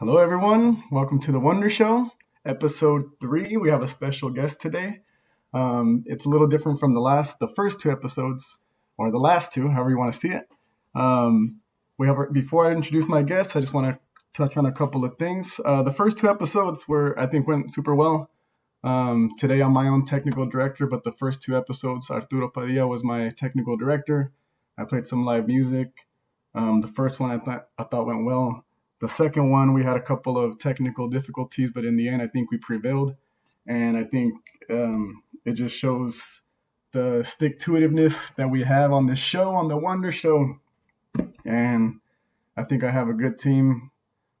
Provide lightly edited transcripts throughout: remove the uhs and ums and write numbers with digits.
Hello, everyone. Welcome to The Wonder Show, episode 3. We have a special guest today. It's a little different from the first two episodes, or the last two, however you want to see it. Before I introduce my guest, I just want to touch on a couple of things. The first two episodes went super well. Today I'm my own technical director, but the first two episodes, Arturo Padilla was my technical director. I played some live music. The first one I thought went well. The second one, we had a couple of technical difficulties, but in the end, I think we prevailed. And I think it just shows the stick-to-itiveness that we have on this show, on The Wonder Show. And I think I have a good team.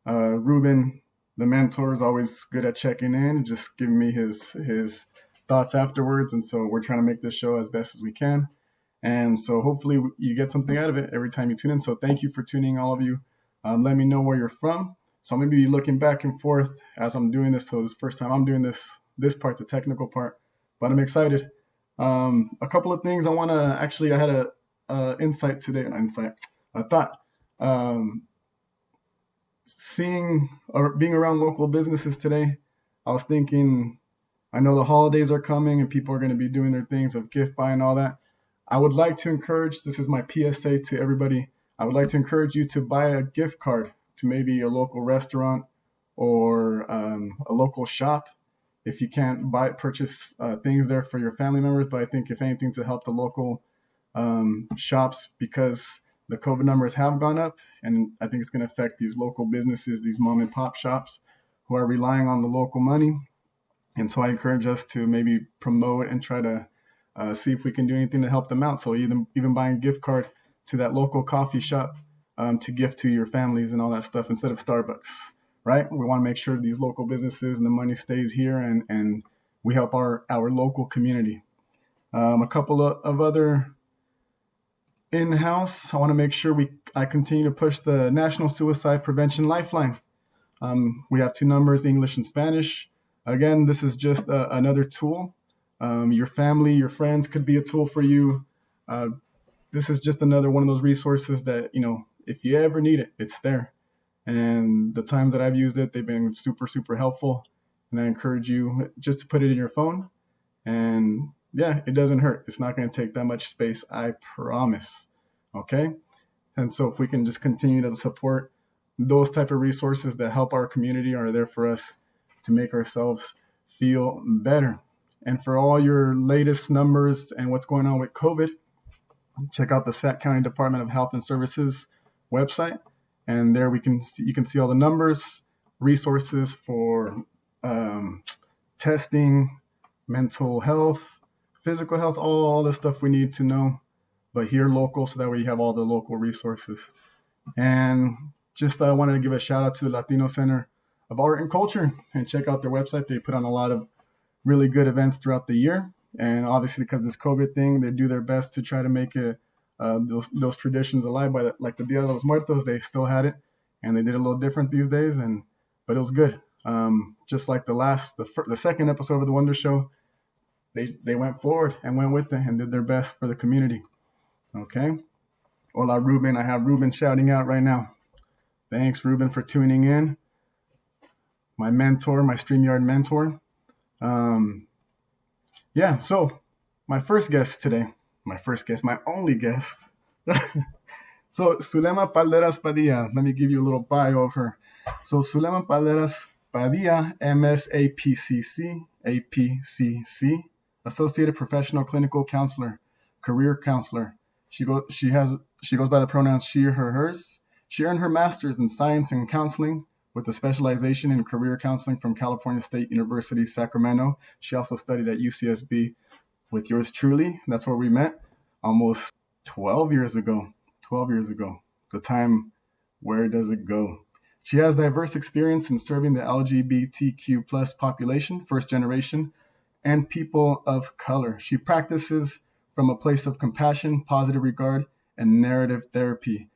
Ruben, the mentor, is always good at checking in, just giving me his thoughts afterwards. And so we're trying to make this show as best as we can. And so hopefully you get something out of it every time you tune in. So thank you for tuning, all of you. Let me know where you're from. So I'm going to be looking back and forth as I'm doing this. So this is the first time I'm doing this part, the technical part, but I'm excited. A couple of things I had a thought. Seeing or being around local businesses today, I was thinking, I know the holidays are coming and people are going to be doing their things of gift buying and all that. I would like to encourage, this is my PSA to everybody, I would like to encourage you to buy a gift card to maybe a local restaurant or a local shop. If you can't purchase things there for your family members, but I think if anything to help the local shops, because the COVID numbers have gone up, and I think it's going to affect these local businesses, these mom and pop shops who are relying on the local money. And so I encourage us to maybe promote and try to see if we can do anything to help them out. So even buying a gift card to that local coffee shop to gift to your families and all that stuff instead of Starbucks, right? We want to make sure these local businesses and the money stays here and we help our local community. A couple of other in-house, I want to make sure I continue to push the National Suicide Prevention Lifeline. We have 2 numbers, English and Spanish. Again, this is just another tool. Your family, your friends could be a tool for you. This is just another one of those resources that, if you ever need it, it's there. And the times that I've used it, they've been super, super helpful. And I encourage you just to put it in your phone. And yeah, it doesn't hurt. It's not going to take that much space, I promise. Okay? And so if we can just continue to support those type of resources that help our community, are there for us to make ourselves feel better. And for all your latest numbers and what's going on with COVID, check out the Sac County Department of Health and Services website. And there you can see all the numbers, resources for testing, mental health, physical health, all the stuff we need to know, but here local, so that way you have all the local resources. And just I want to give a shout out to the Latino Center of Art and Culture and check out their website. They put on a lot of really good events throughout the year. And obviously, because this COVID thing, they do their best to try to make it those traditions alive. Like the Dia de los Muertos, they still had it, and they did it a little different these days. But it was good. Just like the second episode of the Wonder Show, they went forward and went with it and did their best for the community. Okay. Hola, Ruben. I have Ruben shouting out right now. Thanks, Ruben, for tuning in. My mentor, my StreamYard mentor. So my first guest today, my first guest, my only guest. So Zulema Balderas Padilla, let me give you a little bio of her. So Zulema Balderas Padilla, MSAPCC, APCC, Associated Professional Clinical Counselor, Career Counselor. She goes by the pronouns she, her, hers. She earned her master's in science and counseling with a specialization in career counseling from California State University, Sacramento. She also studied at UCSB with yours truly. That's where we met almost 12 years ago. 12 years ago. The time, where does it go? She has diverse experience in serving the LGBTQ plus population, first generation, and people of color. She practices from a place of compassion, positive regard, and narrative therapy.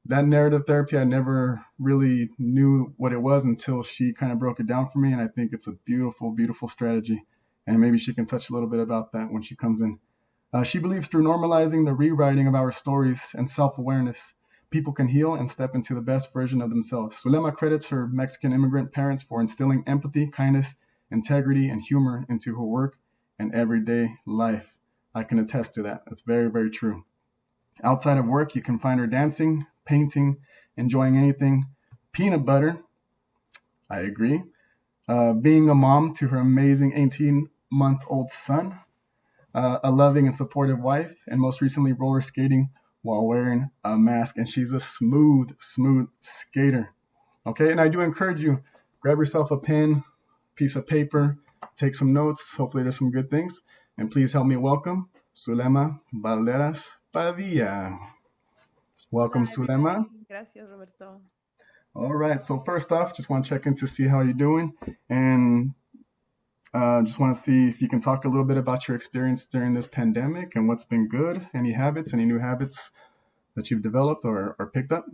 That narrative therapy, I never really knew what it was until she kind of broke it down for me. And I think it's a beautiful, beautiful strategy. And maybe she can touch a little bit about that when she comes in. She believes through normalizing the rewriting of our stories and self-awareness, people can heal and step into the best version of themselves. Zulema credits her Mexican immigrant parents for instilling empathy, kindness, integrity, and humor into her work and everyday life. I can attest to that. That's very, very true. Outside of work, you can find her dancing, painting, enjoying anything. Peanut butter, I agree. Being a mom to her amazing 18-month-old son, a loving and supportive wife, and most recently roller skating while wearing a mask. And she's a smooth, smooth skater. Okay, and I do encourage you, grab yourself a pen, piece of paper, take some notes. Hopefully there's some good things. And please help me welcome Zulema Balderas Padilla. Welcome, Hi, Zulema. everybody. Gracias, Roberto. All right, so first off, just want to check in to see how you're doing. And just want to see if you can talk a little bit about your experience during this pandemic and what's been good, any habits, any new habits that you've developed or picked up.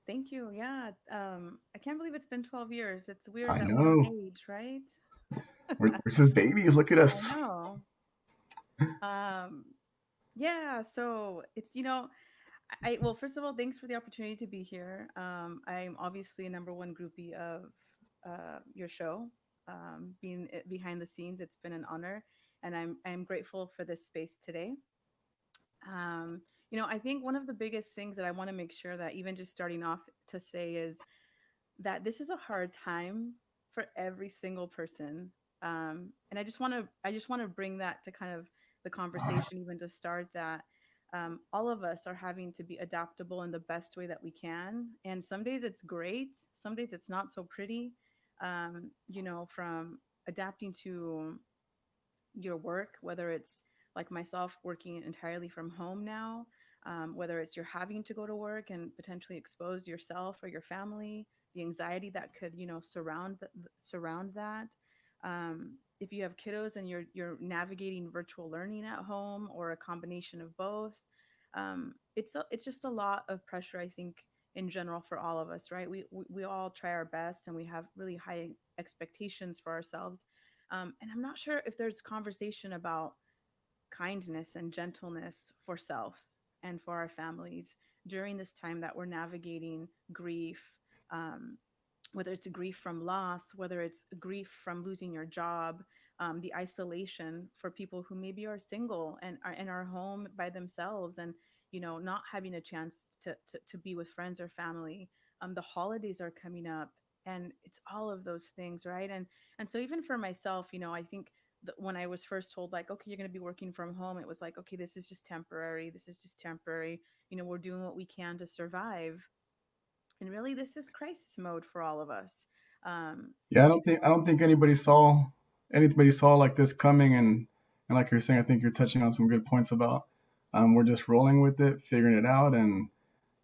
Thank you. Yeah, I can't believe it's been 12 years. It's weird I that we don't know. age, right? We're just babies. Look at I us. know. Um, yeah, so it's, well, first of all, thanks for the opportunity to be here. I'm obviously a number one groupie of your show. Being behind the scenes, it's been an honor, and I'm grateful for this space today. I think one of the biggest things that I want to make sure that even just starting off to say is that this is a hard time for every single person. And I just want to bring that to kind of the conversation, even to start that all of us are having to be adaptable in the best way that we can. And some days it's great, some days it's not so pretty. From adapting to your work, whether it's like myself working entirely from home now, whether it's you're having to go to work and potentially expose yourself or your family, the anxiety that could surround that. If you have kiddos and you're navigating virtual learning at home or a combination of both, it's just a lot of pressure, I think, in general for all of us, right? We all try our best and we have really high expectations for ourselves, and I'm not sure if there's conversation about kindness and gentleness for self and for our families during this time that we're navigating grief, um, whether it's grief from loss, whether it's grief from losing your job, the isolation for people who maybe are single and are in our home by themselves, and not having a chance to be with friends or family. The holidays are coming up, and it's all of those things, right? And so even for myself, I think that when I was first told, like, okay, you're going to be working from home, it was like, okay, this is just temporary. This is just temporary. We're doing what we can to survive, and really this is crisis mode for all of us. um Yeah, I don't think anybody saw like this coming, and like you're saying, I think you're touching on some good points about we're just rolling with it, figuring it out, and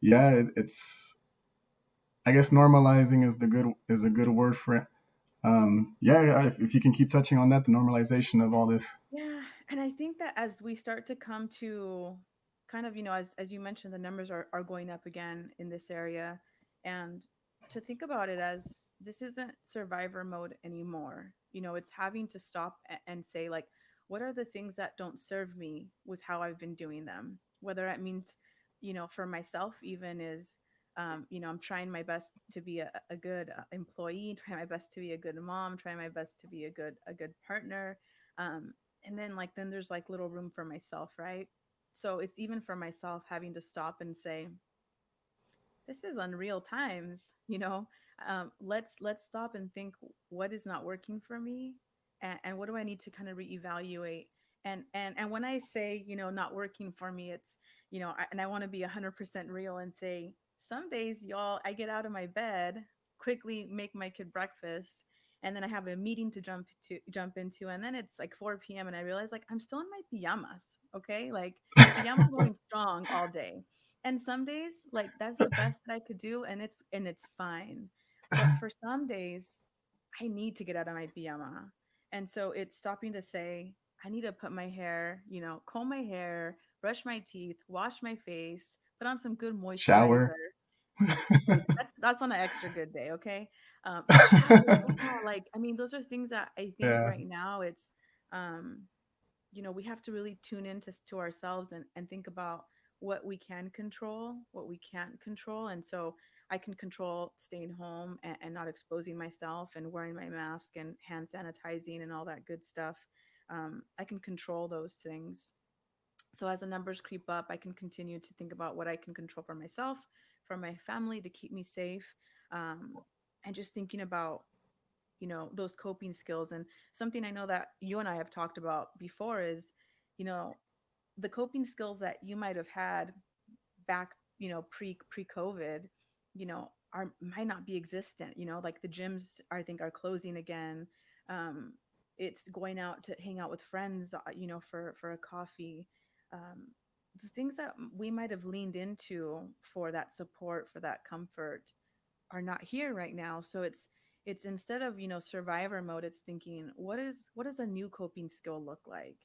yeah, it's I guess normalizing is a good word for it. Yeah, if you can keep touching on that, the normalization of all this. yeah, and I think that as we start to come to kind of, as you mentioned, the numbers are going up again in this area, and to think about it as this isn't survivor mode anymore. It's having to stop and say, like, what are the things that don't serve me with how I've been doing them, whether that means, for myself even is, I'm trying my best to be a good employee, trying my best to be a good mom, trying my best to be a good partner. um, and then there's like little room for myself, right? So it's even for myself having to stop and say, this is unreal times, let's stop and think, what is not working for me, and what do I need to kind of reevaluate. And when I say, not working for me, it's, and I want to be 100% real and say, some days, y'all, I get out of my bed, quickly make my kid breakfast, and then I have a meeting to jump into, and then it's like 4 p.m. and I realize, like, I'm still in my pajamas. Okay, like, pajamas going strong all day. And some days, like, that's the best that I could do, and it's fine. But for some days, I need to get out of my pajama. And so it's stopping to say, I need to put my hair, comb my hair, brush my teeth, wash my face, put on some good Shower. moisturizer. That's on an extra good day, okay? Shower, yeah, like, I mean, those are things that I think Yeah. right now it's, um, we have to really tune into to ourselves, and think about what we can control, what we can't control. And so I can control staying home, and not exposing myself, and wearing my mask and hand sanitizing and all that good stuff. I can control those things. So as the numbers creep up, I can continue to think about what I can control for myself, for my family, to keep me safe. um, and just thinking about, those coping skills. And something I know that you and I have talked about before is, you know the coping skills that you might have had back, pre COVID, are might not be existent. Like, the gyms, I think, are closing again. um it's going out to hang out with friends, for a coffee. The things that we might have leaned into for that support, for that comfort, are not here right now. So it's instead of, survivor mode, it's thinking, what does a new coping skill look like?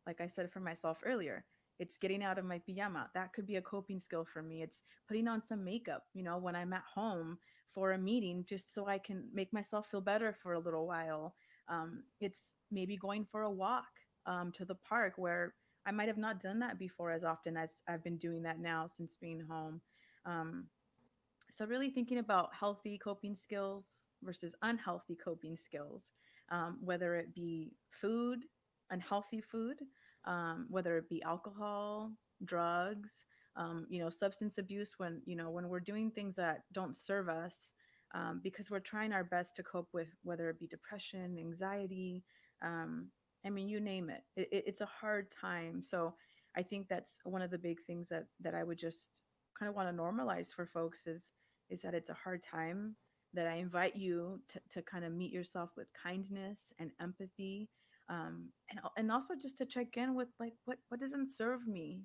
Like I said for myself earlier, it's getting out of my pajama. That could be a coping skill for me. It's putting on some makeup, when I'm at home for a meeting, just so I can make myself feel better for a little while. It's maybe going for a walk, to the park, where I might have not done that before as often as I've been doing that now since being home. um, so really thinking about healthy coping skills versus unhealthy coping skills, whether it be food, unhealthy food, whether it be alcohol, drugs, substance abuse, when we're doing things that don't serve us, because we're trying our best to cope with, whether it be depression, anxiety, um, I mean, you name it. It's a hard time. So I think that's one of the big things that I would just kind of want to normalize for folks is that it's a hard time, that I invite you to kind of meet yourself with kindness and empathy, and also just to check in with, like, what doesn't serve me.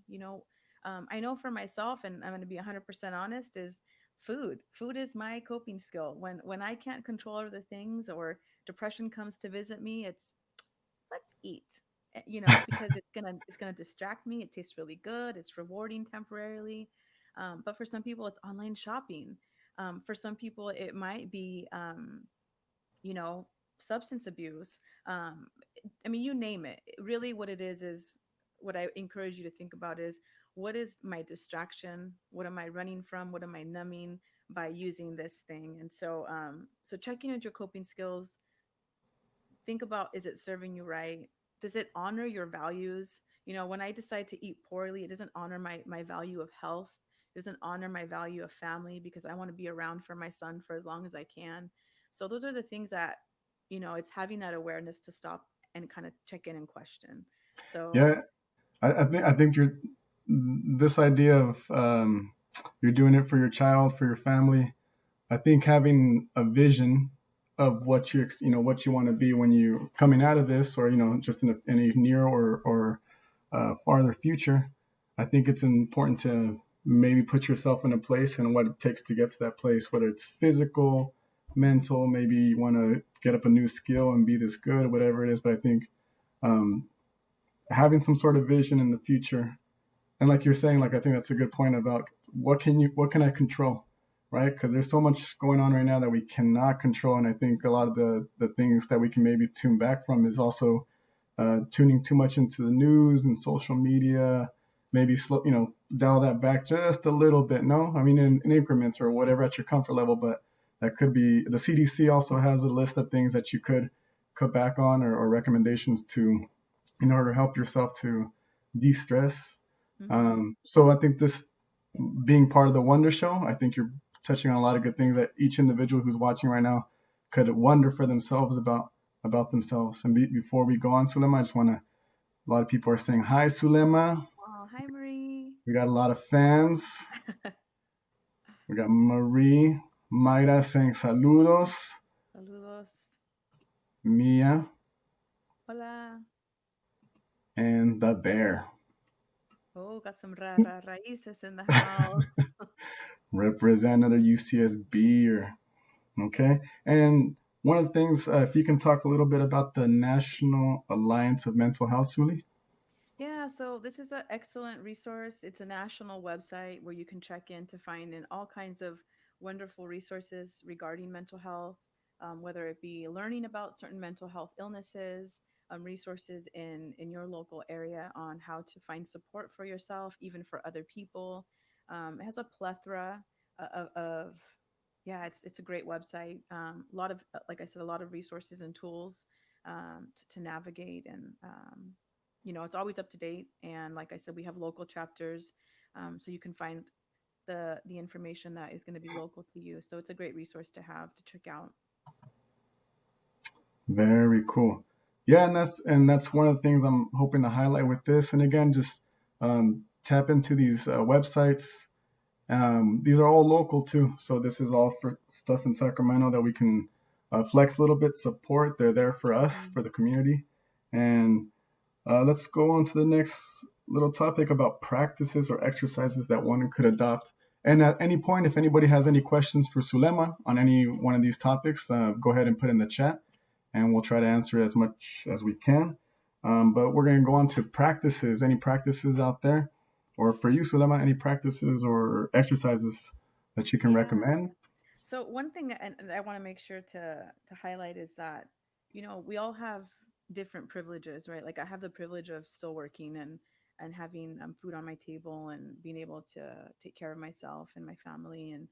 I know for myself, and I'm going to be 100% honest, is food is my coping skill. When I can't control other things, or depression comes to visit me, it's, let's eat. Because it's gonna distract me. It tastes really good, it's rewarding temporarily. But for some people, it's online shopping. For some people, it might be, you know substance abuse. um, I mean, you name it. Really, what it is what I encourage you to think about is, what is my distraction? What am I running from? What am I numbing by using this thing? And so checking out your coping skills. Think about, is it serving you right? Does it honor your values? When I decide to eat poorly, it doesn't honor my value of health. It doesn't honor my value of family, because I want to be around for my son for as long as I can. So those are the things that, it's having that awareness to stop and kind of check in and question. So Yeah. I think you're this idea of you're doing it for your child, for your family. I think having a vision of what what you want to be when you coming out of this, or just in any near or farther future. I think it's important to maybe put yourself in a place and what it takes to get to that place, whether it's physical, mental. Maybe you want to get up a new skill and be this good, whatever it is. But I think um, having some sort of vision in the future, and like you're saying, like, I think that's a good point about what can I control, right? Because there's so much going on right now that we cannot control. And I think a lot of the things that we can maybe tune back from is also tuning too much into the news and social media. Maybe slow, dial that back just a little bit. No, I mean, in increments or whatever at your comfort level. But that could be, the CDC also has a list of things that you could cut back on, or recommendations to, in order to help yourself to de-stress. Mm-hmm. So I think this being part of the Wonder Show, I think you're touching on a lot of good things that each individual who's watching right now could wonder for themselves about themselves. And before we go on, Sulema, I just want to. A lot of people are saying hi, Sulema. Oh, hi, Marie. We got a lot of fans. We got Marie, Mayra saying saludos, Saludos. Mia, Hola. and the bear. Oh, got some raíces in the house. Represent another UCS beer. Okay. And one of the things, if you can talk a little bit about the National Alliance of Mental Health, Suli. Yeah, so this is an excellent resource. It's a national website where you can check in to find in all kinds of wonderful resources regarding mental health, whether it be learning about certain mental health illnesses, resources in your local area on how to find support for yourself, even for other people. It has a plethora of yeah, it's a great website. A lot of, like I said, a lot of resources and tools to navigate and it's always up to date. And like I said, we have local chapters, so you can find the information that is going to be local to you. So it's a great resource to have to check out. Very cool. Yeah, and that's one of the things I'm hoping to highlight with this. And again, just tap into these websites. These are all local too, so this is all for stuff in Sacramento that we can flex a little bit, support. They're there for us, Mm. for the community. And let's go on to the next little topic about practices or exercises that one could adopt. And at any point, if anybody has any questions for Sulema on any one of these topics, go ahead and put in the chat, and we'll try to answer as much as we can. But we're going to go on to practices. Any practices out there? Or for you, Sulema, any practices or exercises that you can Yeah. recommend? So one thing and I want to make sure to highlight is that we all have different privileges, right? Like I have the privilege of still working and having food on my table and being able to take care of myself and my family. And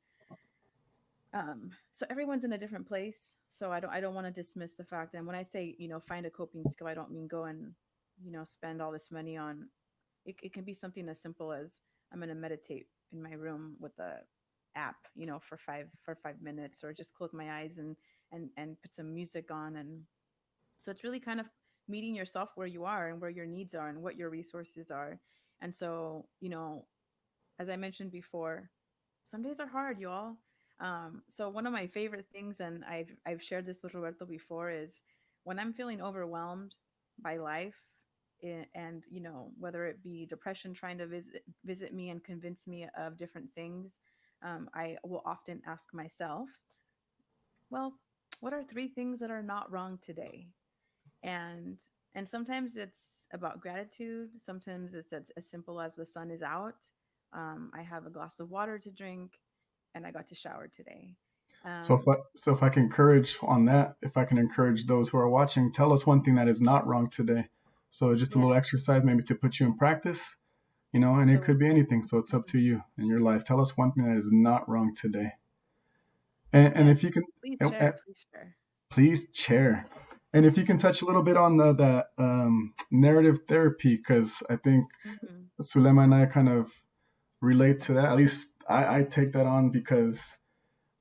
so everyone's in a different place, so I don't want to dismiss the fact. And when I say find a coping skill, I don't mean go and spend all this money on it can be something as simple as I'm going to meditate in my room with a app for 5 minutes, or just close my eyes and put some music on. And so it's really kind of meeting yourself where you are and where your needs are and what your resources are. And so as I mentioned before, some days are hard, y'all. So one of my favorite things, and I've shared this with Roberto before, is when I'm feeling overwhelmed by life, and whether it be depression trying to visit me and convince me of different things, I will often ask myself, well, what are three things that are not wrong today? and and sometimes it's about gratitude. Sometimes it's as simple as the sun is out. I have a glass of water to drink, and I got to shower today. So um, if I can encourage on that, if I can encourage those who are watching, tell us one thing that is not wrong today. So just a yeah, little exercise, maybe to put you in practice, and it so could be anything. So it's up mhm, to you in your life. Tell us one thing that is not wrong today. And yes, if you can, please and, share, please share. please share. And if you can touch a little bit on that narrative therapy, because I think Hmm. Sulema and I kind of relate to that. At least I take that on because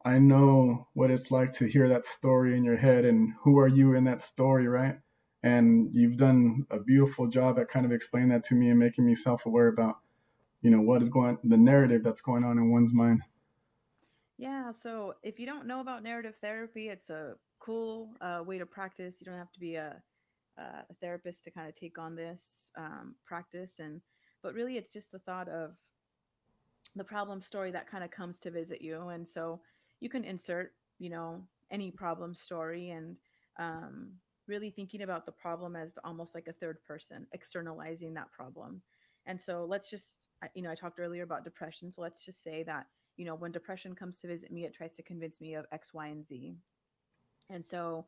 I know what it's like to hear that story in your head and who are you in that story, right? And you've done a beautiful job at kind of explaining that to me and making me self-aware about, what is the narrative that's going on in one's mind. Yeah, so if you don't know about narrative therapy, it's a cool way to practice. You don't have to be a therapist to kind of take on this practice. But really it's just the thought of the problem story that kind of comes to visit you. And so you can insert any problem story, and um, really thinking about the problem as almost like a third person externalizing that problem. And so let's just I talked earlier about depression, so let's just say that when depression comes to visit me, it tries to convince me of X, Y, and Z. And so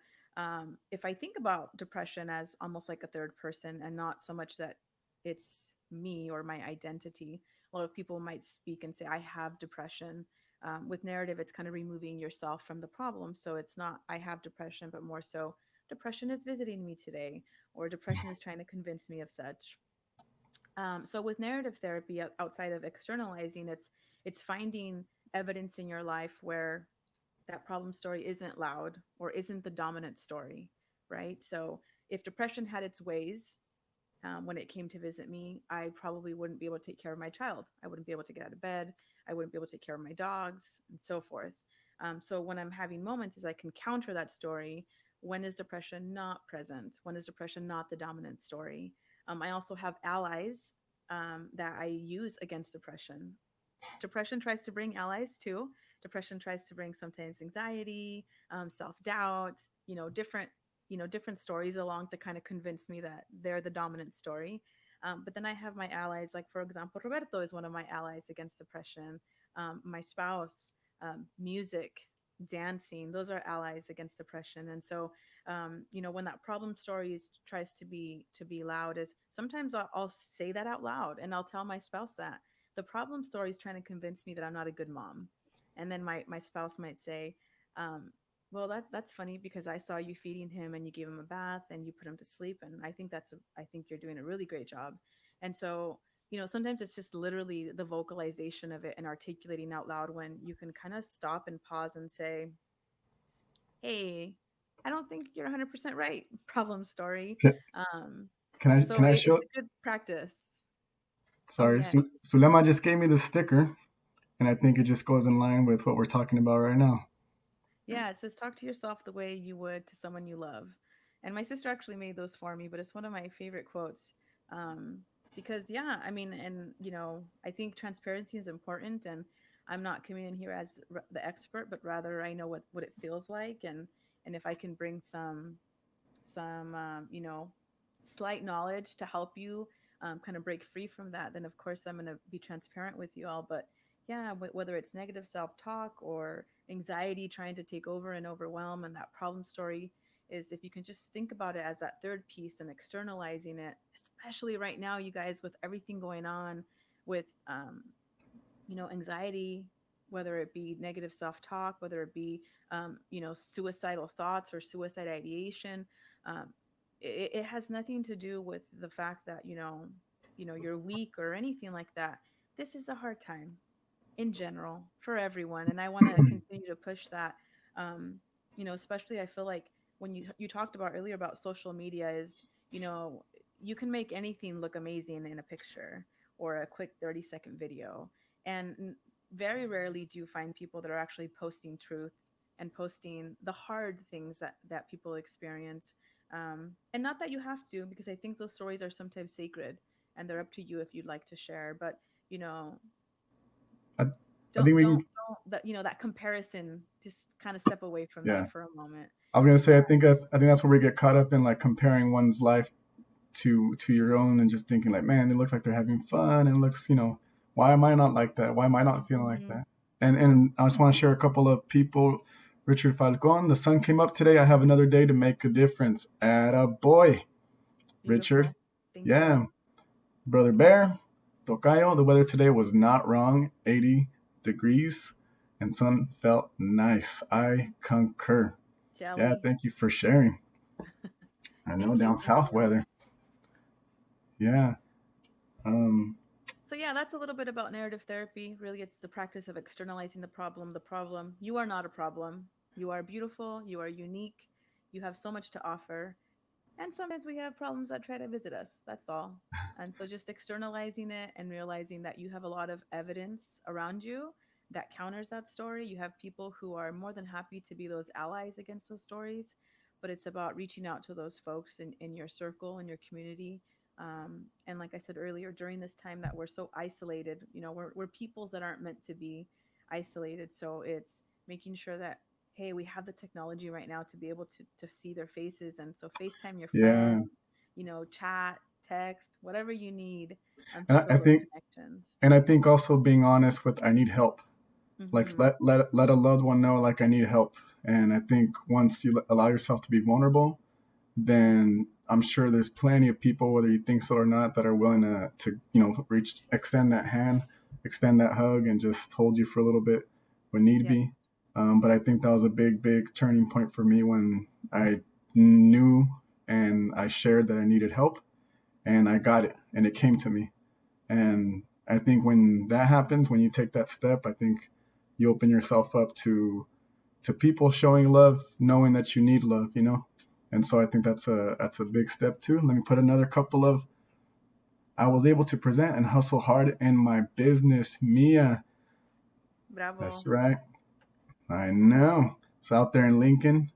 if I think about depression as almost like a third person and not so much that it's me or my identity, a lot of people might speak and say, I have depression. With narrative, it's kind of removing yourself from the problem. So it's not, I have depression, but more so, depression is visiting me today, or depression is trying to convince me of such. So with narrative therapy, outside of externalizing, it's finding evidence in your life where that problem story isn't loud or isn't the dominant story, right? So if depression had its ways, when it came to visit me, I probably wouldn't be able to take care of my child. I wouldn't be able to get out of bed. I wouldn't be able to take care of my dogs and so forth. So when I'm having moments, is I can counter that story. When is depression not present? When is depression not the dominant story? I also have allies that I use against depression. Depression tries to bring allies too. Depression tries to bring sometimes anxiety, self-doubt, different stories along to kind of convince me that they're the dominant story. But then I have my allies, like for example, Roberto is one of my allies against depression. My spouse, music, dancing, those are allies against depression. And so, when that problem story tries to be loud, is sometimes I'll say that out loud, and I'll tell my spouse that the problem story is trying to convince me that I'm not a good mom. And then my spouse might say, well, that's funny because I saw you feeding him and you gave him a bath and you put him to sleep. And I think you're doing a really great job. And so, sometimes it's just literally the vocalization of it and articulating out loud when you can kind of stop and pause and say, hey, I don't think you're 100% right. Problem story. Can, Um, can so I it's show? a good practice. Oh, Sorry, yes. Zulema just gave me the sticker, and I think it just goes in line with what we're talking about right now. Yeah, it says talk to yourself the way you would to someone you love. And my sister actually made those for me, but it's one of my favorite quotes. Um, because yeah, I mean, and I think transparency is important, and I'm not coming in here as the expert, but rather I know what it feels like, and if I can bring some slight knowledge to help you kind of break free from that, then of course I'm going to be transparent with you all. But yeah, whether it's negative self-talk or anxiety trying to take over and overwhelm, and that problem story, is if you can just think about it as that third piece and externalizing it, especially right now, you guys, with everything going on with anxiety, whether it be negative self-talk, whether it be suicidal thoughts or suicide ideation. um, it has nothing to do with the fact that you're weak or anything like that. This is a hard time in general for everyone, and I want to continue to push that. Especially I feel like when you talked about earlier about social media, is you know you can make anything look amazing in a picture or a quick 30-second video, and very rarely do you find people that are actually posting truth and posting the hard things that people experience. And not that you have to, because I think those stories are sometimes sacred and they're up to you if you'd like to share. But you know I, I don't think we don't can. don't that that comparison, just kind of step away from Yeah, that for a moment. I was gonna say. uh, I think that's where we get caught up in like comparing one's life to your own, and just thinking like, man, they look like they're having fun, and it looks, why am I not like that? Why am I not feeling like mhm. that? And I just want to share a couple of people. Richard Falcon, the sun came up today. I have another day to make a difference. Atta boy, Richard. Beautiful. Thank you. Yeah, brother Bear, Tocayo. The weather today was not wrong. 80 degrees, and sun felt nice. I concur. Yeah, Jelly. thank you for sharing. I know Thank you. down Thank south you. weather. Yeah. Um, So yeah, that's a little bit about narrative therapy. Really, it's the practice of externalizing the problem. You are not a problem. You are beautiful, you are unique, you have so much to offer. And sometimes we have problems that try to visit us. That's all. And so just externalizing it and realizing that you have a lot of evidence around you that counters that story. You have people who are more than happy to be those allies against those stories. But it's about reaching out to those folks in your circle, in your community. And like I said earlier, during this time that we're so isolated, we're peoples that aren't meant to be isolated. So it's making sure that, hey, we have the technology right now to be able to see their faces. And so FaceTime your yeah. friends, chat, text, whatever you need to And feel those connections. I think also being honest with I need help. Like Hmm. let a loved one know like I need help. And I think once you allow yourself to be vulnerable, then I'm sure there's plenty of people, whether you think so or not, that are willing to reach, extend that hand, extend that hug, and just hold you for a little bit when need Yep. be. But I think that was a big, big turning point for me when I knew and I shared that I needed help, and I got it, and it came to me. And I think when that happens, when you take that step, I think you open yourself up to people showing love, knowing that you need love, you know. And so I think that's a big step too. Let me put another couple of. I was able to present and hustle hard in my business, Mia. That's Bravo. right. I know. It's out there in Lincoln.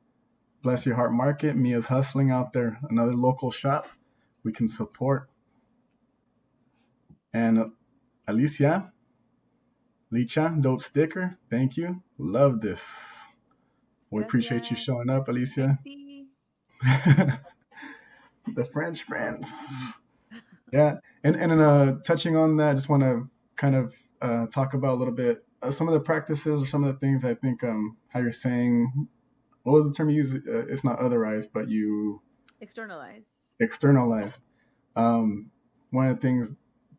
Bless Your Heart Market. Mia's hustling out there. Another local shop we can support. And Alicia, Licha, dope sticker. Thank you. Love this. We appreciate you Gracias. showing up, Alicia. Merci. The French friends. Yeah. And touching on that, I just want to kind of talk about a little bit some of the practices or some of the things I think how you're saying. What was the term you used? It's not otherized, but you Externalize. externalized. Um, One of the things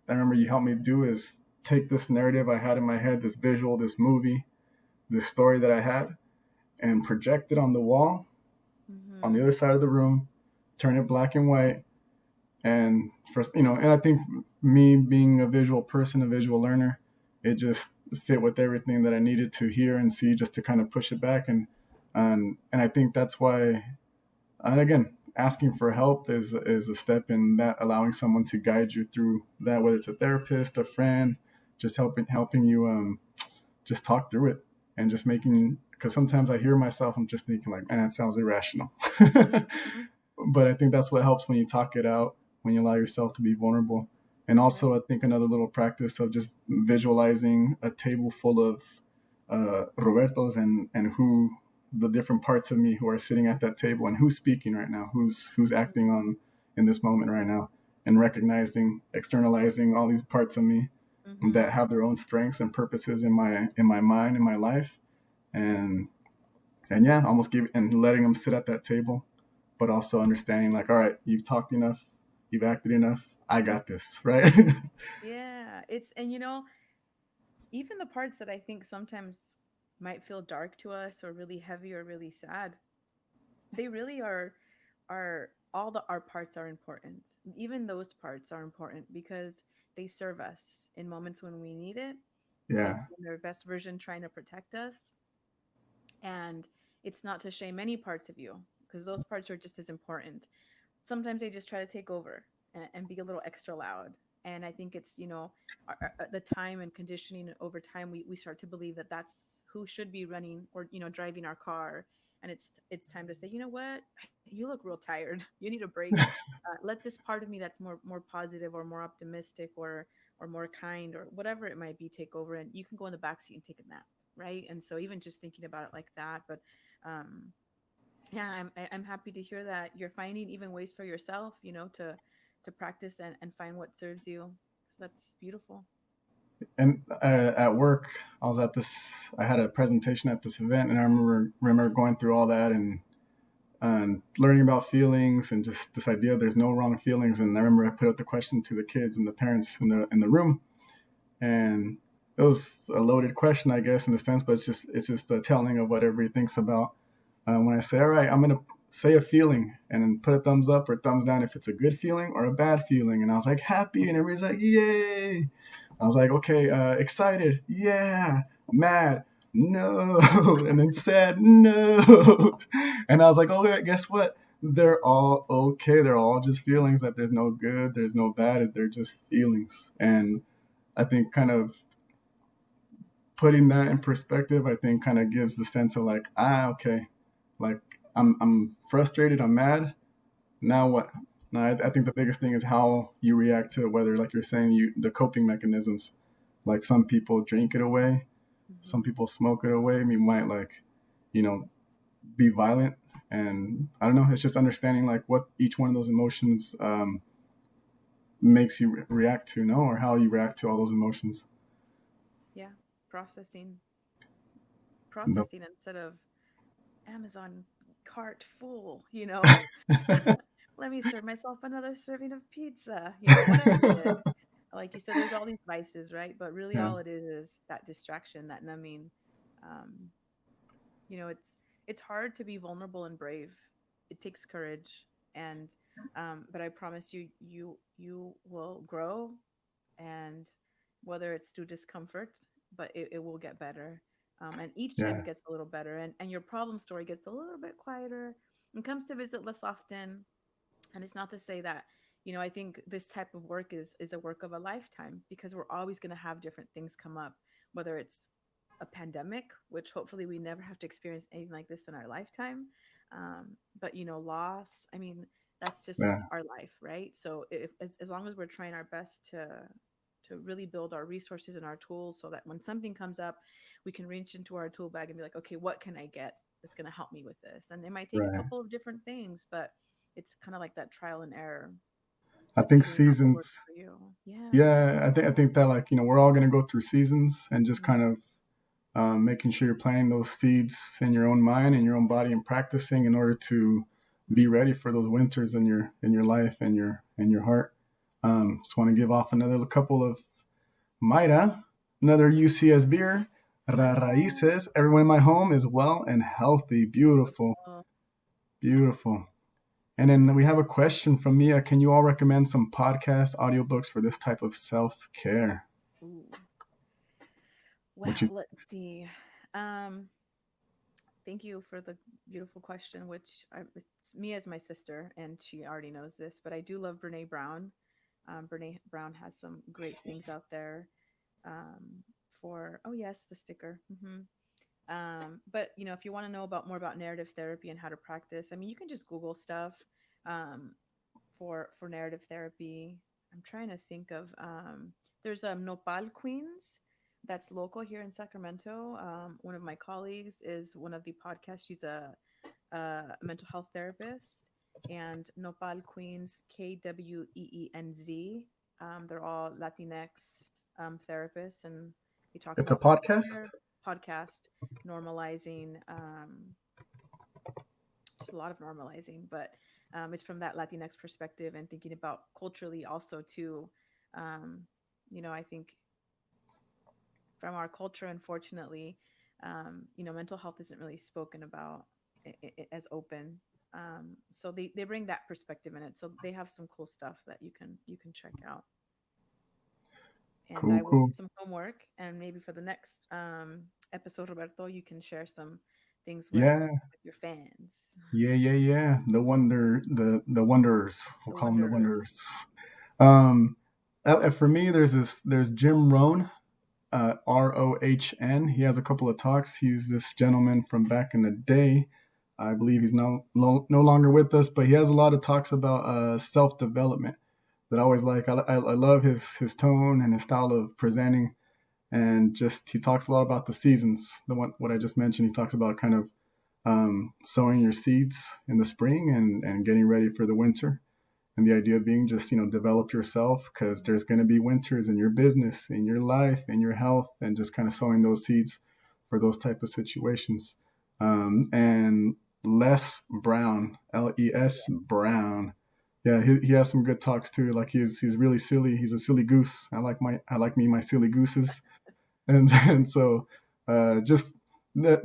I remember you helped me do is take this narrative I had in my head, this visual, this movie, this story that I had, and project it on the wall on the Mm-hmm. other side of the room, turn it black and white. And first, and I think me being a visual person, a visual learner, it just fit with everything that I needed to hear and see just to kind of push it back. And I think that's why, and again, asking for help is a step in that, allowing someone to guide you through that, whether it's a therapist, a friend, just helping you just talk through it and just making, because sometimes I hear myself, I'm just thinking like, man, it sounds irrational. Mm-hmm. But I think that's what helps when you talk it out, when you allow yourself to be vulnerable. And Right. also, I think another little practice of just visualizing a table full of Robertos and who the different parts of me who are sitting at that table and who's speaking right now, who's acting on in this moment right now, and recognizing, externalizing all these parts of me Mm-hmm. that have their own strengths and purposes in my mind, in my life, and yeah, almost give and letting them sit at that table, but also understanding like, all right, you've talked enough, you've acted enough, I got this, right? Yeah. It's, and even the parts that I think sometimes might feel dark to us or really heavy or really sad, they really are all the our parts are important. Even those parts are important because they serve us in moments when we need it. Yeah, It's in their best version trying to protect us. And it's not to shame any parts of you because those parts are just as important. Sometimes they just try to take over and be a little extra loud. And I think it's, the time and conditioning over time, we start to believe that that's who should be running or, driving our car. And it's time to say, you know what, you look real tired. You need a break. Let this part of me that's more positive or more optimistic or more kind or whatever it might be take over, and you can go in the backseat and take a nap, right? And so even just thinking about it like that, but um, yeah, I'm happy to hear that you're finding even ways for yourself, to practice and find what serves you. That's beautiful. and at work, I had a presentation at this event, and I remember going through all that and learning about feelings and just this idea there's no wrong feelings. And I remember I put out the question to the kids and the parents in the room, and it was a loaded question, I guess, in a sense, but it's just a telling of what everybody thinks about. When I say, all right, I'm gonna say a feeling and then put a thumbs up or thumbs down if it's a good feeling or a bad feeling, and I was like happy, and everybody's like, yay! I was like, okay, excited, yeah, mad, no, and then sad, no, and I was like, okay, guess what? They're all okay. They're all just feelings. That there's no good, there's no bad. They're just feelings, and I think kind of putting that in perspective, I think kind of gives the sense of like, okay, like I'm frustrated, I'm mad. Now what? Now I think the biggest thing is how you react to it. Whether, like you're saying, the coping mechanisms. Like some people drink it away, some Hmm. people smoke it away. You might like, you know, be violent, and I don't know. It's just understanding like what each one of those emotions makes you react to, no, or how you react to all those emotions. Yeah, processing, No. processing instead of Amazon cart full. Let me serve myself another serving of pizza. Whatever it is. Like you said, there's all these vices, right? But really, Yeah. all it is that distraction, that numbing. Um, it's hard to be vulnerable and brave. It takes courage, and but I promise you, you will grow. and whether it's through discomfort, but it will get better. And each time Yeah. it gets a little better, and your problem story gets a little bit quieter and comes to visit less often. And it's not to say that, I think this type of work is a work of a lifetime, because we're always going to have different things come up, whether it's a pandemic, which hopefully we never have to experience anything like this in our lifetime. But loss, I mean, that's just Yeah. our life, right? So if as long as we're trying our best to really build our resources and our tools, so that when something comes up, we can reach into our tool bag and be like, okay, what can I get that's going to help me with this? And it might take a Right. couple of different things, but it's kind of like that trial and error I of think figuring out what seasons. works for you. Yeah. Yeah, I think that, like, we're all gonna go through seasons, and just Mhm. kind of making sure you're planting those seeds in your own mind and your own body, and practicing in order to be Mhm. ready for those winters in your life and your heart. Just want to give off another couple of Mayra, another UCS beer. Oh, Raíces. Everyone in my home is well and healthy. Beautiful, beautiful. beautiful. And then we have a question from Mia. Can you all recommend some podcast audiobooks for this type of self care? Ooh. What Well, you let's see. Um, Thank you for the beautiful question, it's me as my sister, and she already knows this, but I do love Brene Brown. Brene Brown has some great things out there. Oh yes, the sticker. But if you want to know about more about narrative therapy and how to practice, I mean, you can just Google stuff um, for narrative therapy. I'm trying to think of there's Nopal Queens that's local here in Sacramento. One of my colleagues is one of the podcasts. She's a mental health therapist, and Nopal Queens, KWEENZ. They're all Latinx therapists, and he talks It's a about self podcast? care podcast, normalizing, just a lot of normalizing, but it's from that Latinx perspective and thinking about culturally also too. Um, I think from our culture, unfortunately, mental health isn't really spoken about as open. So they bring that perspective in it. So they have some cool stuff that you can check out. And Cool, I will do cool. some homework, and maybe for the next episode, Roberto, you can share some things Yeah, with your fans, yeah. The Wanderers. We'll the call them the wanderers. Wanderers. Um, for me, there's Jim Rohn, Rohn. He has a couple of talks. He's this gentleman from back in the day. I believe he's no longer with us, but he has a lot of talks about self development that I always like. I love his tone and his style of presenting, and just he talks a lot about the seasons. The one what I just mentioned, he talks about kind of sowing your seeds in the spring and getting ready for the winter. And the idea being just, develop yourself, because there's going to be winters in your business, in your life, in your health, and just kind of sowing those seeds for those type of situations. And Les Brown, Oh yeah. Les Brown. Yeah, he has some good talks too. Like he's really silly. He's a silly goose. I like my silly gooses. And so just that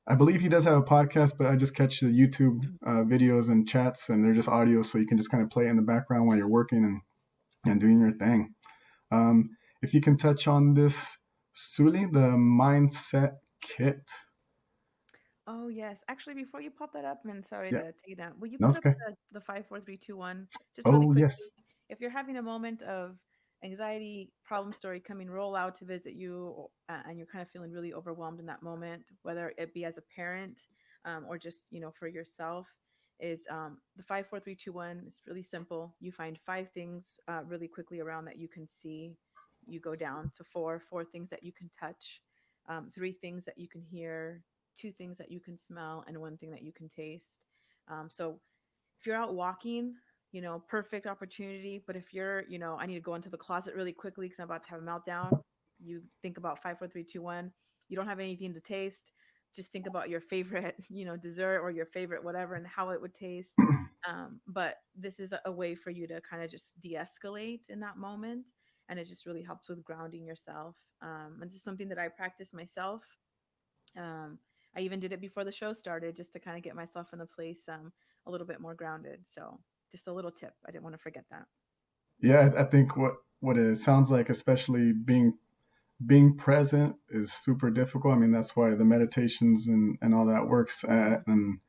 I believe he does have a podcast, but I just catch the YouTube videos and chats, and they're just audio, so you can just kind of play it in the background while you're working and doing your thing. If you can touch on this, Suli, the mindset kit. Oh yes. Actually, before you pop that up, and sorry Yeah, to take it down, will you no, put it's up okay. the 5 4 3 2 1 just really Oh, quickly? yes. If you're having a moment of anxiety, problem story coming roll out to visit you, and you're kind of feeling really overwhelmed in that moment, whether it be as a parent or just for yourself, is the 5 4 3 2 1. It's really simple. You find five things really quickly around that you can see. You go down to four things that you can touch, three things that you can hear, two things that you can smell, and one thing that you can taste. So if you're out walking, perfect opportunity. But if you're, I need to go into the closet really quickly because I'm about to have a meltdown, you think about 5 4 3 2 1. You don't have anything to taste. Just think about your favorite, dessert or your favorite whatever and how it would taste. But this is a way for you to kind of just de-escalate in that moment, and it just really helps with grounding yourself. And this is something that I practice myself. um, I even did it before the show started just to kind of get myself in a place a little bit more grounded. So just a little tip. I didn't want to forget that. Yeah, I think what what it sounds like, especially being present, is super difficult. I mean, that's why the meditations and all that works. And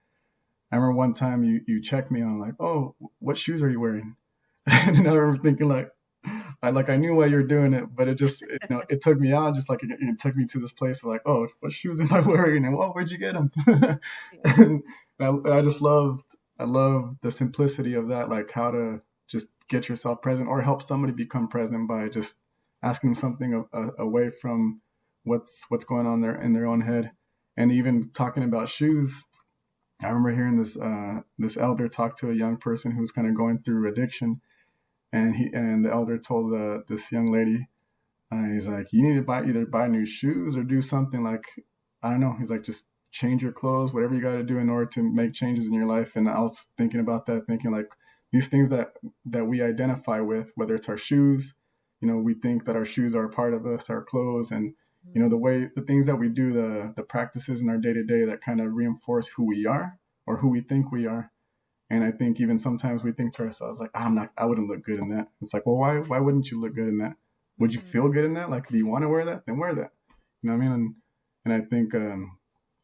I remember one time you checked me on like, oh, what shoes are you wearing? And I remember thinking like, I knew why you're doing it, but it took me out, just like it took me to this place of like, oh, what shoes am I wearing? And well, where'd you get them? Yeah. And I love the simplicity of that, like how to just get yourself present or help somebody become present by just asking them something away from what's going on there in their own head. And even talking about shoes, I remember hearing this elder talk to a young person who's kind of going through addiction, and the elder told this young lady, he's like, you need to buy new shoes or do something, like, I don't know. He's like, just change your clothes, whatever you got to do in order to make changes in your life. And I was thinking about that, thinking like these things that we identify with, whether it's our shoes, we think that our shoes are a part of us, our clothes, and Mhm. the things that we do, the practices in our day to day that kind of reinforce who we are or who we think we are. And I think even sometimes we think to ourselves like, I wouldn't look good in that. It's like, well, why wouldn't you look good in that? Would you feel Mhm. good in that? Like, do you want to wear that? Then wear that. You know what I mean? And I think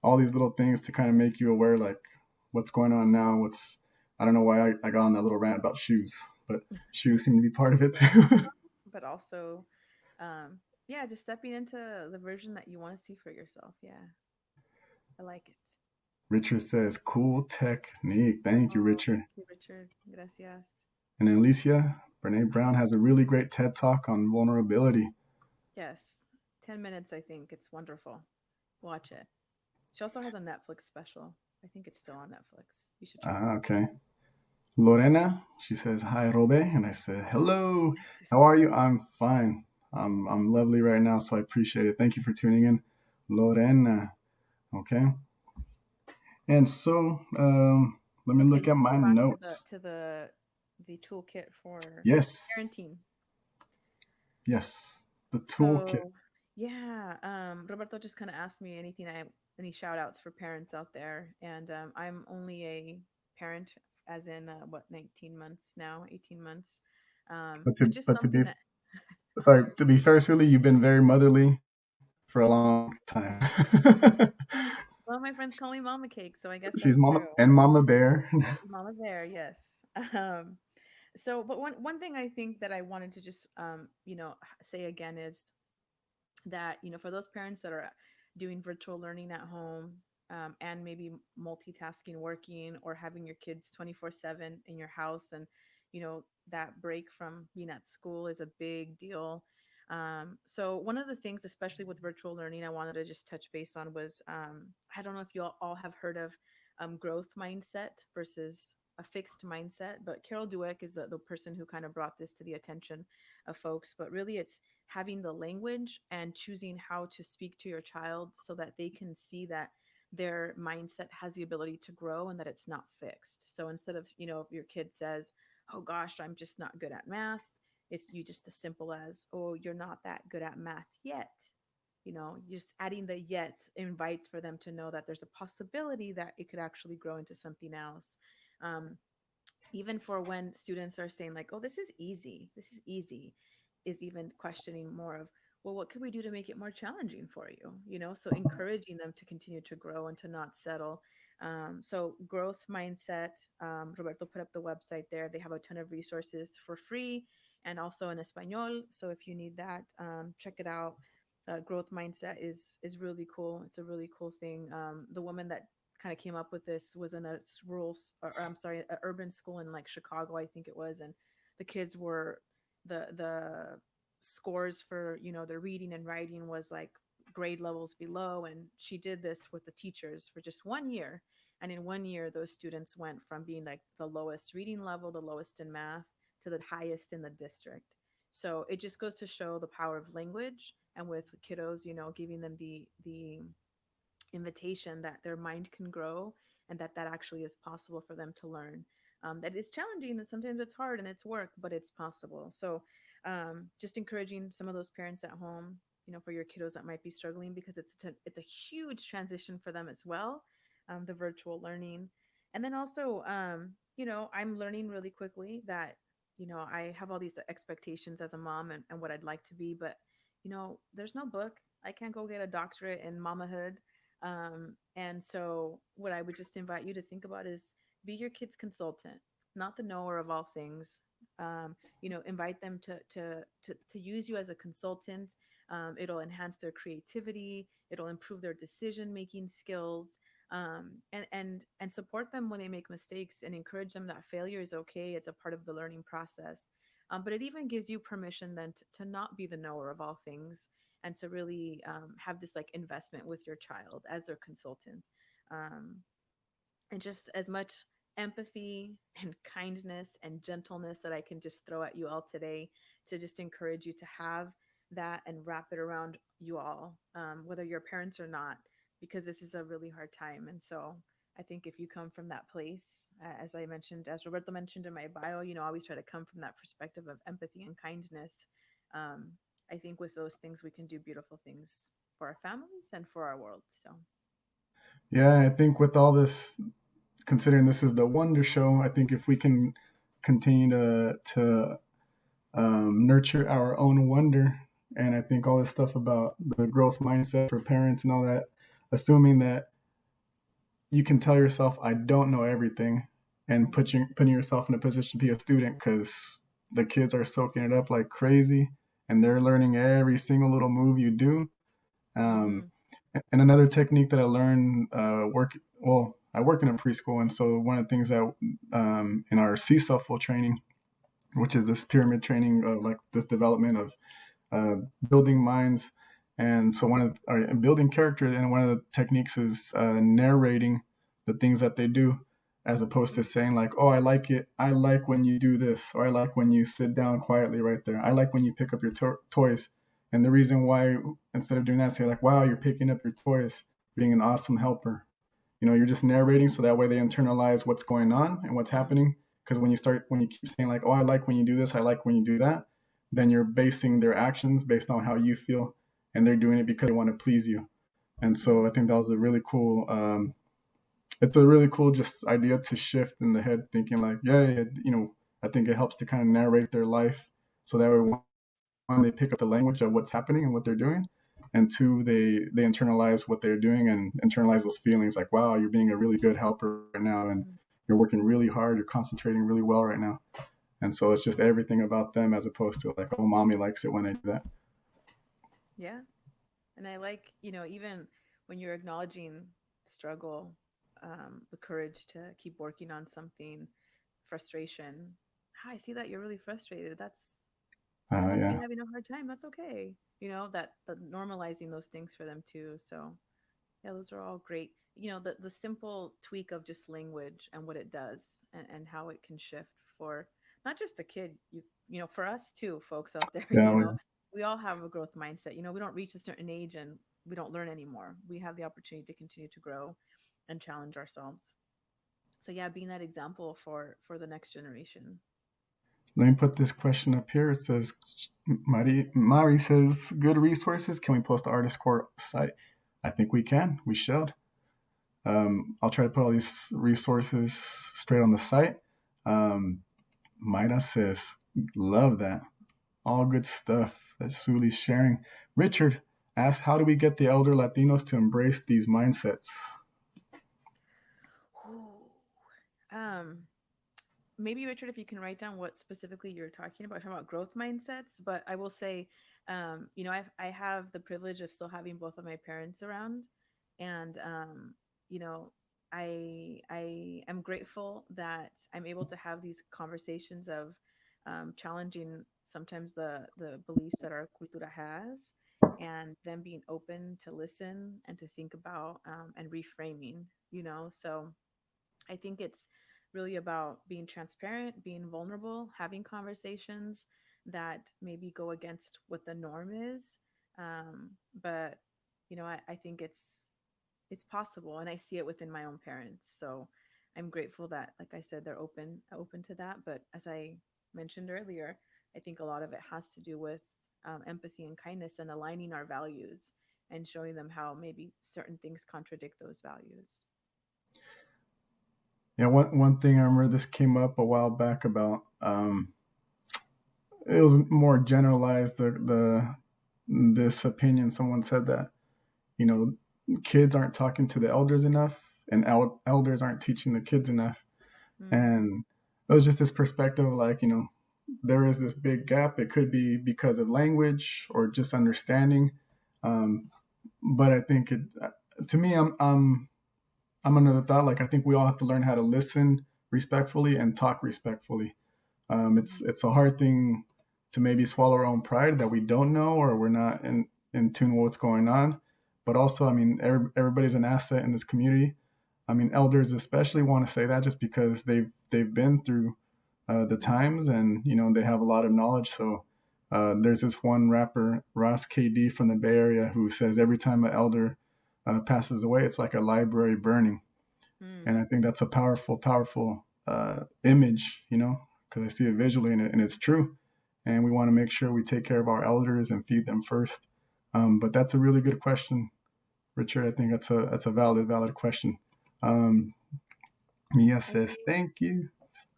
all these little things to kind of make you aware, like what's going on now. I don't know why I got on that little rant about shoes, but shoes seem to be part of it too. But also, um, yeah, just stepping into the version that you want to see for yourself. Yeah, I like it. Richard says, cool technique. Thank you, Oh, Richard. thank you, Richard. Gracias. And Alicia, Brene Brown has a really great TED talk on vulnerability. Yes, 10 minutes. I think it's wonderful. Watch it. She also has a Netflix special. I think it's still on Netflix. You should check it out. Okay. Lorena, she says, hi, Robe. And I said, hello. How are you? I'm fine. I'm lovely right now, so I appreciate it. Thank you for tuning in, Lorena. Okay. And so let me Okay, look at let's my go back to the notes. toolkit for Yes. parenting. Yes. The toolkit. So, yeah, Roberto just kind of asked me any shout outs for parents out there. And I'm only a parent, as in what, 19 months now, 18 months. But just But to be something that, sorry, to be fair, Sully, you've been very motherly for a long time. well, my friends call me Mama Cake, so I guess She's that's Mama true. and Mama Bear. Mama Bear, yes. Um, so, but one thing I think that I wanted to just, say again is that for those parents that are doing virtual learning at home, and maybe multitasking, working, or having your kids 24/7 in your house, and that break from being at school is a big deal. So one of the things, especially with virtual learning, I wanted to just touch base on was, I don't know if you all have heard of growth mindset versus a fixed mindset, but Carol Dweck is the person who kind of brought this to the attention of folks. But really, it's having the language and choosing how to speak to your child so that they can see that their mindset has the ability to grow and that it's not fixed. So instead of, if your kid says, oh gosh, I'm just not good at math, it's you just as simple as, oh, you're not that good at math yet. Just adding the yet invites for them to know that there's a possibility that it could actually grow into something else. Um, Even for when students are saying like, oh, this is easy, is even questioning more of, well, what can we do to make it more challenging for you? So encouraging them to continue to grow and to not settle. So growth mindset, Roberto put up the website there. They have a ton of resources for free and also in Espanol. So if you need that, check it out. Growth mindset is really cool. It's a really cool thing. The woman that kind of came up with this was in a or I'm sorry, an urban school in like Chicago, I think it was, and the kids were the scores for their reading and writing was like grade levels below, and she did this with the teachers for just 1 year, and in 1 year those students went from being like the lowest reading level, the lowest in math, to the highest in the district. So it just goes to show the power of language, and with kiddos, giving them the invitation that their mind can grow and that actually is possible for them to learn. That is challenging and sometimes it's hard and it's work, but it's possible. So just encouraging some of those parents at home, for your kiddos that might be struggling, because it's a huge transition for them as well, the virtual learning. And then also, I'm learning really quickly that I have all these expectations as a mom and what I'd like to be, but there's no book. I can't go get a doctorate in mamahood. And so what I would just invite you to think about is be your kid's consultant, not the knower of all things. Invite them to use you as a consultant. It'll enhance their creativity. It'll improve their decision making skills. And support them when they make mistakes and encourage them that failure is okay. It's a part of the learning process. But it even gives you permission then to not be the knower of all things, and to really have this like investment with your child as their consultant. um, and just as much empathy and kindness and gentleness that I can just throw at you all today, to just encourage you to have that and wrap it around you all, whether you're parents or not, because this is a really hard time. And so I think if you come from that place, as I mentioned, as Roberto mentioned in my bio, always try to come from that perspective of empathy and kindness. Um, I think with those things, we can do beautiful things for our families and for our world. So, Yeah, I think with all this, considering this is the Wonder Show, I think if we can continue to nurture our own wonder, and I think all this stuff about the growth mindset for parents and all that, assuming that you can tell yourself, I don't know everything, and putting yourself in a position to be a student, because the kids are soaking it up like crazy and they're learning every single little move you do. Um, mm, and another technique that I learned, I work in a preschool. And so one of the things that in our CSUFL training, which is this pyramid training of like this development of building minds. And so building character, and one of the techniques is narrating the things that they do, as opposed to saying like, "Oh, I like it. I like when you do this," or "I like when you sit down quietly right there. I like when you pick up your toys." And the reason why, instead of doing that, say like, "Wow, you're picking up your toys, being an awesome helper." You're just narrating, so that way they internalize what's going on and what's mm, happening. Because when you keep saying like, "Oh, I like when you do this, I like when you do that," then you're basing their actions based on how you feel, and they're doing it because they want to please you. And so I mm. think that was a really cool. It's a really cool just idea to shift in the head, thinking like, yeah, I think it helps to kind of narrate their life, so that way one, they pick up the language of what's happening and what they're doing, and two, they internalize what they're doing and internalize those feelings like, wow, you're being a really good helper right now, and Mhm. you're working really hard, you're concentrating really well right now. And so it's just everything about them, as opposed to like, oh, mommy likes it when I do that. Yeah. And I like, even when you're acknowledging struggle, the courage to keep working on something, frustration. "Ah, I see that you're really frustrated. You must be Yeah. having a hard time. That's okay." That normalizing those things for them too. So yeah, those are all great. The simple tweak of just language and what it does, and how it can shift for not just a kid, for us too, folks out there. Yeah. We all have a growth mindset. We don't reach a certain age and we don't learn anymore. We have the opportunity to continue to grow and challenge ourselves. So yeah, being that example for the next generation. Let me put this question up here. It says, Mari says, good resources. Can we post the artist core site? I think we can. We should. I'll try to put all these resources straight on the site. Um, Maida says, love that. All good stuff that Suli's sharing. Richard asks, how do we get the elder Latinos to embrace these mindsets? Ooh. Um, Maybe Richard, if you can write down what specifically you're talking about growth mindsets. But I will say, I have the privilege of still having both of my parents around, and you know, I am grateful that I'm able to have these conversations of challenging sometimes the beliefs that our cultura has, and them being open to listen and to think about, and reframing. So I think it's really about being transparent, being vulnerable, having conversations that maybe go against what the norm is. But I think it's possible, and I see it within my own parents. So I'm grateful that, like I said, they're open to that. But as I mentioned earlier, I think a lot of it has to do with empathy and kindness, and aligning our values and showing them how maybe certain things contradict those values. Yeah, one thing I remember, this came up a while back about it was more generalized. The this opinion, someone said that, you know, kids aren't talking to the elders enough, and elders aren't teaching the kids enough. Mm, And it was just this perspective of like, you know, there is this big gap. It could be because of language or just understanding. Um, but I think it, to me, I'm another thought. Like, I think we all have to learn how to listen respectfully and talk respectfully. mhm, It's a hard thing to maybe swallow our own pride that we don't know or we're not in tune with what's going on. But also, I mean, everybody's an asset in this community. I mean, elders especially want to say that just because they've been through the times, and you know they have a lot of knowledge. So there's this one rapper, Ross KD from the Bay Area, who says every time an elder passes away, it's like a library burning. mm. And I think that's a powerful image, you know, because I see it visually, and it's true. And we want to make sure we take care of our elders and feed them first. But that's a really good question, Richard. I think that's a valid question. Um, Mia I says see. thank you.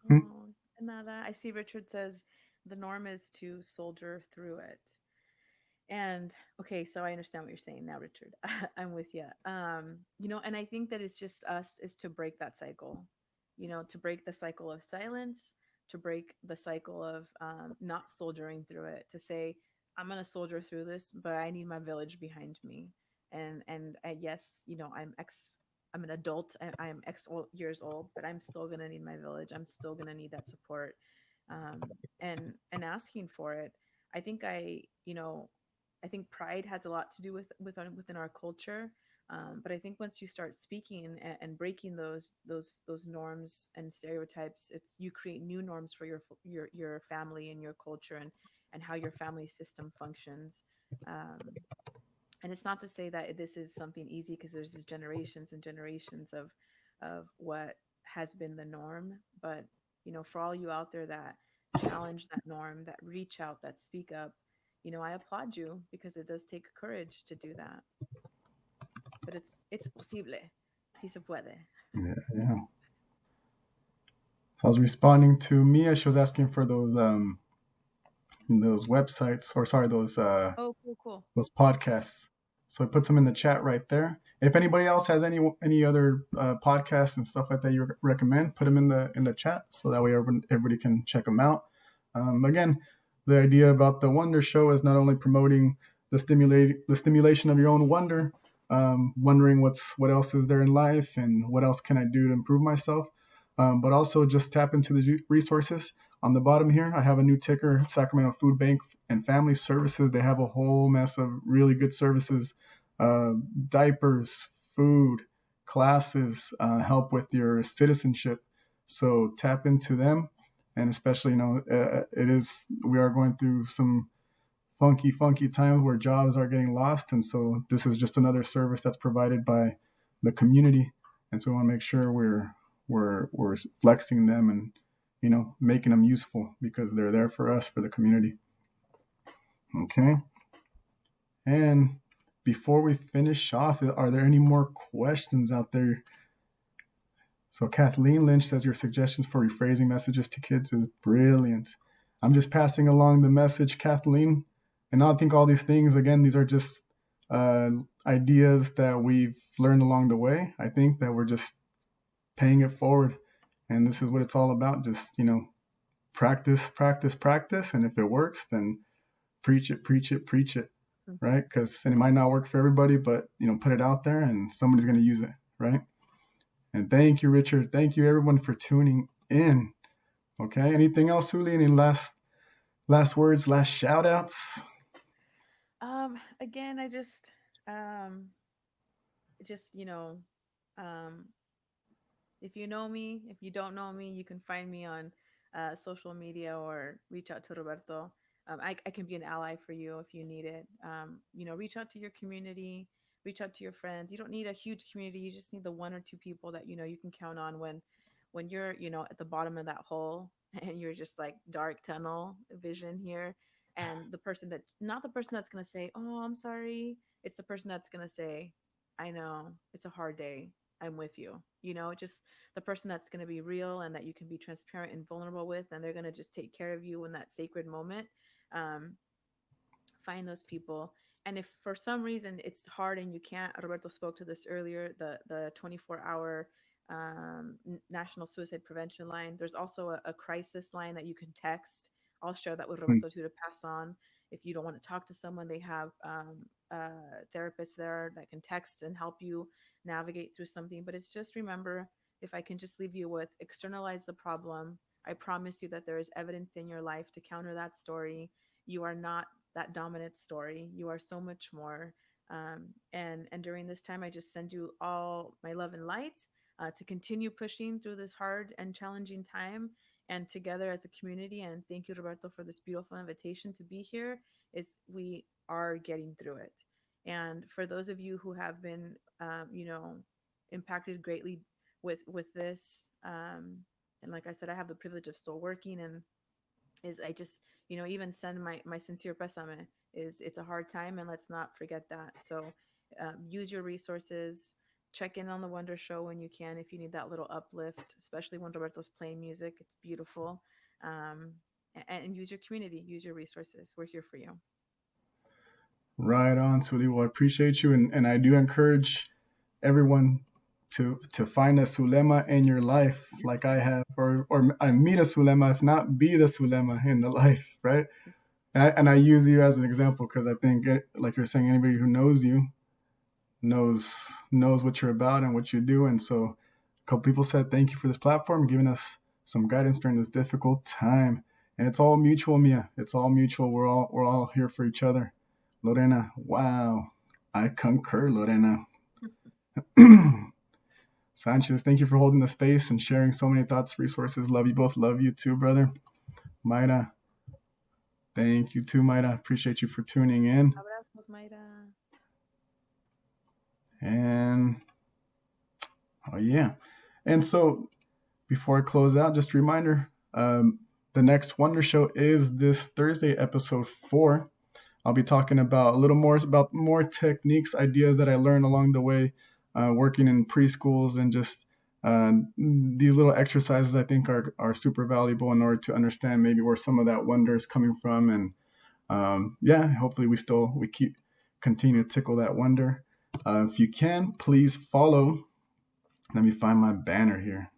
Hmm? Oh, nada. I see Richard says the norm is to soldier through it. And okay, so I understand what you're saying now, Richard. I'm with you. And I think that it's just us is to break that cycle, to break the cycle of silence, to break the cycle of not soldiering through it, to say, I'm going to soldier through this, but I need my village behind me. Yes, I'm an adult. I'm years old, but I'm still going to need my village. I'm still going to need that support. And asking for it. I think I think pride has a lot to do within our culture. But I think once you start speaking and breaking those norms and stereotypes, you create new norms for your family and your culture and how your family system functions. Um, and it's not to say that this is something easy because there's just generations and generations of what has been the norm. But for all you out there that challenge that norm, that reach out, that speak up, I applaud you because it does take courage to do that. But it's posible, si se puede. Yeah, yeah. So I was responding to Mia. She was asking for those websites, or sorry, Oh, cool, cool. those podcasts. So I put them in the chat right there. If anybody else has any other podcasts and stuff like that you recommend, put them in the chat so that way everybody can check them out. Again, the idea about the Wonder Show is not only promoting the stimulation of your own wonder, wondering what else is there in life and what else can I do to improve myself, but also just tap into the resources. On the bottom here, I have a new ticker, Sacramento Food Bank and Family Services. They have a whole mess of really good services, uh, diapers, food, classes, help with your citizenship. So tap into them. And especially, we are going through some funky times where jobs are getting lost. And so this is just another service that's provided by the community. And so we want to make sure we're flexing them and, making them useful because they're there for us, for the community. Okay. And before we finish off, are there any more questions out there? So Kathleen Lynch says your suggestions for rephrasing messages to kids is brilliant. I'm just passing along the message, Kathleen. And I think all these things, again, these are just uh, ideas that we've learned along the way. I think that we're just paying it forward. And this is what it's all about. Just, practice. And if it works, then preach it, Mhm. right? And it might not work for everybody, but, put it out there and somebody's going to use it, right? And thank you, Richard. Thank you, everyone, for tuning in. Okay. Anything else, Huli? Any last words, last shout outs? Again, um, just, um, if you know me, if you don't know me, you can find me on social media or reach out to Roberto. I can be an ally for you if you need it. Reach out to your community, reach out to your friends. You don't need a huge community. You just need the one or two people that you can count on when you're at the bottom of that hole and you're just like dark tunnel vision here. And the person that not the person that's gonna say, "Oh, I'm sorry." It's the person that's gonna say, "I know it's a hard day. I'm with you. Just the person that's going to be real and that you can be transparent and vulnerable with, and they're going to just take care of you in that sacred moment. Um, find those people. And if for some reason it's hard and you can't, Roberto spoke to this earlier, the 24-hour National Suicide Prevention Line. There's also a crisis line that you can text. I'll share that with Roberto too, to pass on. If you don't want to talk to someone, they have therapists there that can text and help you navigate through something. But it's just, remember, if I can just leave you with, externalize the problem. I promise you that there is evidence in your life to counter that story. You are not that dominant story. You are so much more. And during this time, I just send you all my love and light to continue pushing through this hard and challenging time, and together as a community. And thank you, Roberto, for this beautiful invitation to be here. We are getting through it. And for those of you who have been, impacted greatly with this, and like I said, I have the privilege of still working, and I just, even send my sincere pésame. It's a hard time, and let's not forget that. So use your resources. Check in on the Wonder Show when you can, if you need that little uplift, especially when Roberto's playing music. It's beautiful. And use your community, use your resources. We're here for you. Right on, Suli. Well, I appreciate you. And I do encourage everyone to find a Zulema in your life, like I have, or I meet a Zulema, if not be the Zulema in the life, right? And I use you as an example because I think, like you're saying, anybody who knows you knows what you're about and what you do. And so a couple people said thank you for this platform, giving us some guidance during this difficult time. And it's all mutual, Mia. It's all mutual. We're all here for each other. Lorena, wow, I concur, Lorena. Sanchez, thank you for holding the space and sharing so many thoughts, resources. Love you both. Love you too, brother. Mayra, thank you too, Mayra. Appreciate you for tuning in. Abrazos, Mayra. And oh yeah. And so before I close out, just a reminder, the next Wonder Show is this Thursday, episode 4. I'll be talking about a little more about more techniques, ideas that I learned along the way, working in preschools, and just these little exercises I think are super valuable in order to understand maybe where some of that wonder is coming from. And hopefully we continue to tickle that wonder. If you can, please follow. Let me find my banner here.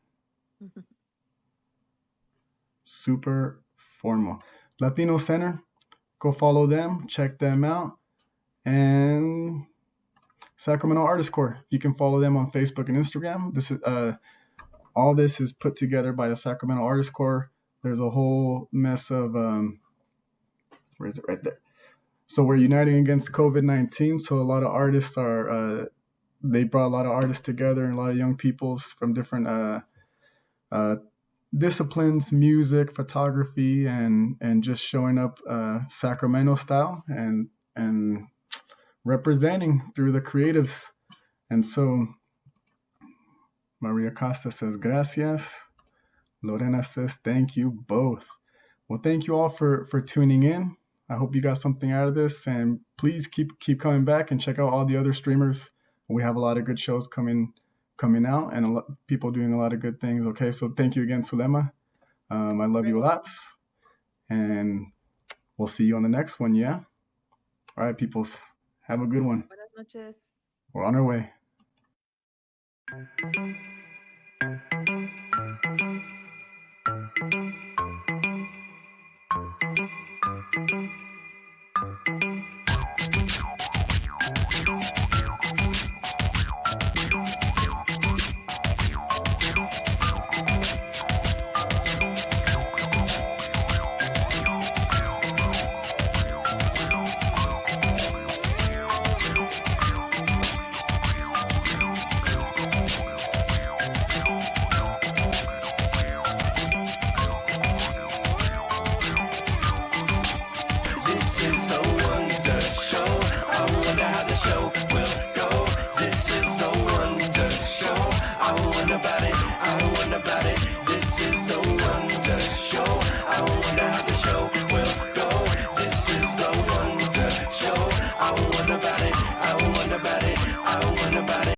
Super formal. Latino Center. Go follow them. Check them out. And Sacramento Artist Corps. You can follow them on Facebook and Instagram. This is all this is put together by the Sacramento Artist Corps. There's a whole mess of where is it? Right there. So we're uniting against COVID-19. So a lot of artists they brought a lot of artists together, and a lot of young people from different disciplines, music, photography, and just showing up Sacramento style and representing through the creatives. And so Maria Costa says, gracias. Lorena says, thank you both. Well, thank you all for tuning in. I hope you got something out of this, and please keep coming back and check out all the other streamers. We have a lot of good shows coming out, and people doing a lot of good things. Okay, so thank you again, Zulema. I love you a lot, and we'll see you on the next one. Yeah. All right, people. Have a good one. Buenas noches. We're on our way. Show will go. This is a wonder show. I wonder about it.